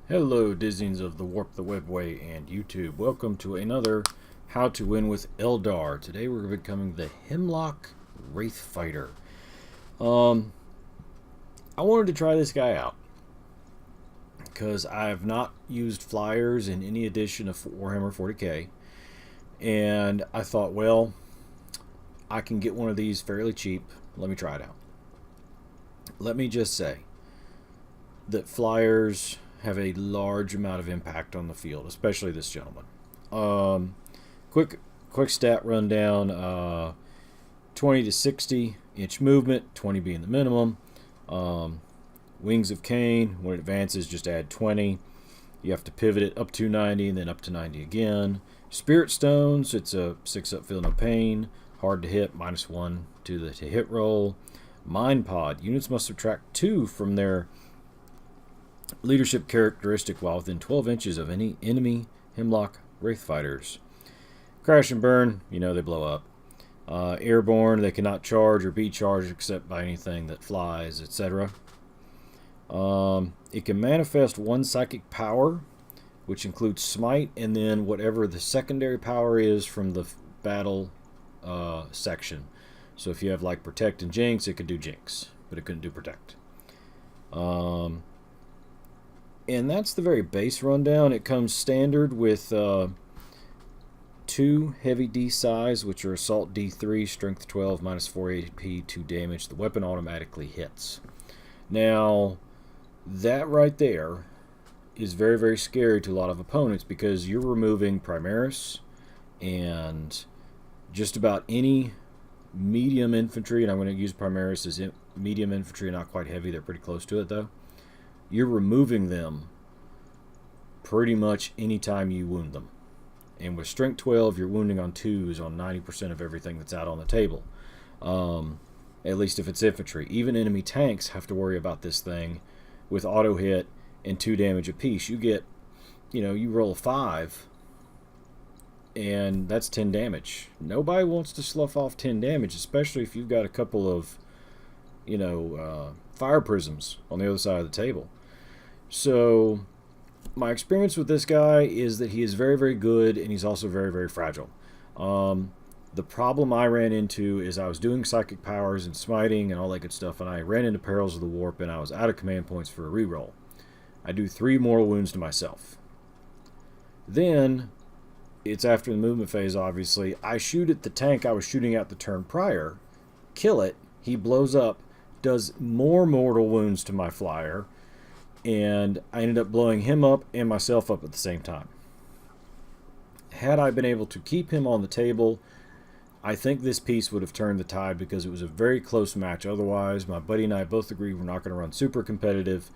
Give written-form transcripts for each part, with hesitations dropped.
Hello, Disneys of the Warp the Webway and YouTube. Welcome to another How to Win with Eldar. Today we're becoming the Hemlock Wraith Fighter. I wanted to try this guy out because I have not used flyers in any edition of Warhammer 40k, and I thought, well, I can get one of these fairly cheap. Let me try it out. Let me just say that flyers have a large amount of impact on the field, especially this gentleman. Quick stat rundown: 20 to 60 inch movement, 20 being the minimum. Wings of Cain, when it advances, just add 20. You have to pivot it up to 90 and then up to 90 again. Spirit Stones, it's a 6-up, feel no pain. Hard to hit, -1 to the hit roll. Mind Pod, units must subtract 2 from their leadership characteristic while within 12 inches of any enemy Hemlock Wraith fighters. Crash and burn, you know they blow up. Airborne, they cannot charge or be charged except by anything that flies, etc. It can manifest 1 psychic power, which includes smite, and then whatever the secondary power is from the battle section. So if you have like protect and jinx, it could do jinx, but it couldn't do protect. And that's the very base rundown. It comes standard with 2 heavy D size, which are assault D3, strength 12, -4 AP, 2 damage. The weapon automatically hits. Now, that right there is very, very scary to a lot of opponents because you're removing Primaris and just about any medium infantry, and I'm going to use Primaris as medium infantry, not quite heavy. They're pretty close to it, though. You're removing them pretty much anytime you wound them. And with strength 12, you're wounding on 2s on 90% of everything that's out on the table. At least if it's infantry. Even enemy tanks have to worry about this thing with auto hit and 2 damage apiece. You get, you roll a 5, and that's 10 damage. Nobody wants to slough off 10 damage, especially if you've got a couple of, fire prisms on the other side of the table. So my experience with this guy is that he is very, very good, and he's also very, very fragile. The problem I ran into is I was doing psychic powers and smiting and all that good stuff, and I ran into Perils of the Warp, and I was out of command points for a reroll. I do 3 mortal wounds to myself. Then, it's after the movement phase, obviously. I shoot at the tank I was shooting at the turn prior, kill it, he blows up, does more mortal wounds to my flyer, and I ended up blowing him up and myself up at the same time. Had I been able to keep him on the table, I think this piece would have turned the tide because it was a very close match. Otherwise, my buddy and I both agreed we're not going to run super competitive,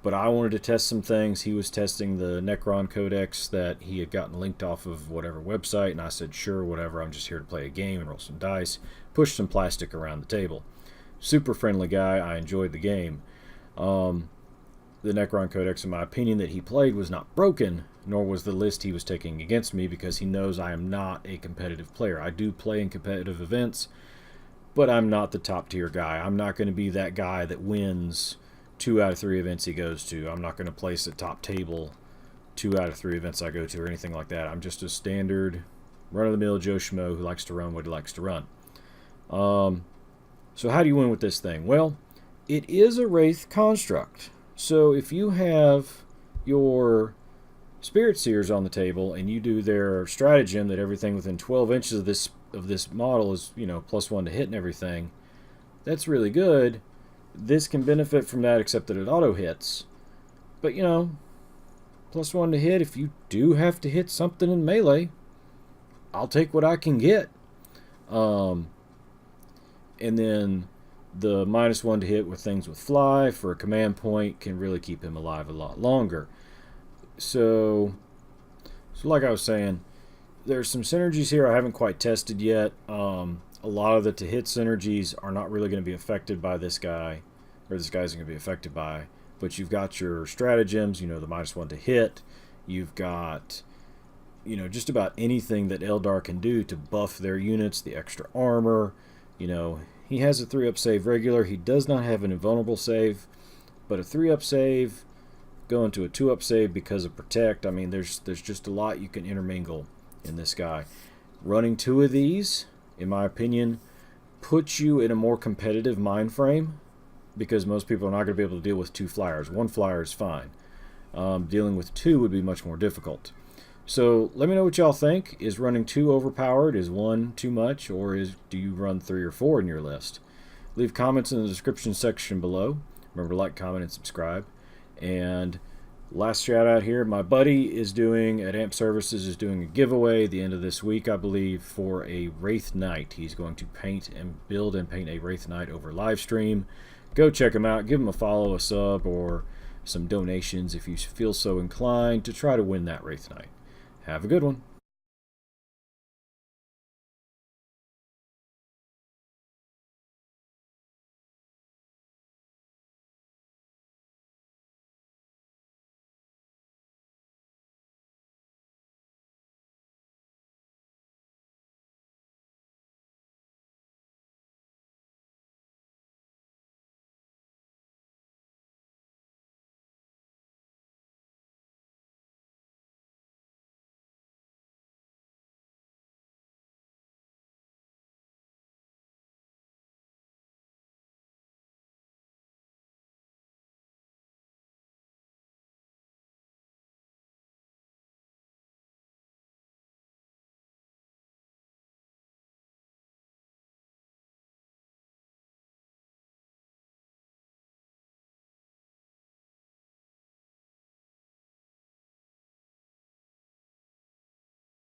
but I wanted to test some things. He was testing the Necron Codex that he had gotten linked off of whatever website, and I said, sure, whatever, I'm just here to play a game and roll some dice, push some plastic around the table. Super friendly guy. I enjoyed the game. The Necron Codex, in my opinion, that he played was not broken, nor was the list he was taking against me, because he knows I am not a competitive player. I do play in competitive events, but I'm not the top tier guy. I'm not going to be that guy that wins 2 out of 3 events he goes to. I'm not going to place at top table 2 out of 3 events I go to or anything like that. I'm just a standard run-of-the-mill Joe Schmo who likes to run what he likes to run. So how do you win with this thing? Well, it is a Wraith construct. So if you have your Spirit Seers on the table and you do their stratagem that everything within 12 inches of this model is, +1 to hit and everything, that's really good. This can benefit from that, except that it auto hits. But, +1 to hit, if you do have to hit something in melee, I'll take what I can get. And then the -1 to hit with things with fly for a command point can really keep him alive a lot longer. So like I was saying, there's some synergies here I haven't quite tested yet. A lot of the to hit synergies are not really going to be affected by this guy, or this guy isn't going to be affected by. But you've got your stratagems, the -1 to hit. You've got, just about anything that Eldar can do to buff their units, the extra armor. He has a 3-up save regular. He does not have an invulnerable save, but a 3-up save going to a 2-up save because of Protect. I mean, there's just a lot you can intermingle in this guy. Running 2 of these, in my opinion, puts you in a more competitive mind frame, because most people are not going to be able to deal with 2 flyers. 1 flyer is fine. Dealing with 2 would be much more difficult. So let me know what y'all think. Is running 2 overpowered? Is 1 too much? Or do you run 3 or 4 in your list? Leave comments in the description section below. Remember to like, comment, and subscribe. And last shout out here, my buddy is doing, at AMP Services, is doing a giveaway at the end of this week, I believe, for a Wraith Knight. He's going to paint and build and paint a Wraith Knight over live stream. Go check him out. Give him a follow, a sub, or some donations if you feel so inclined to try to win that Wraith Knight. Have a good one.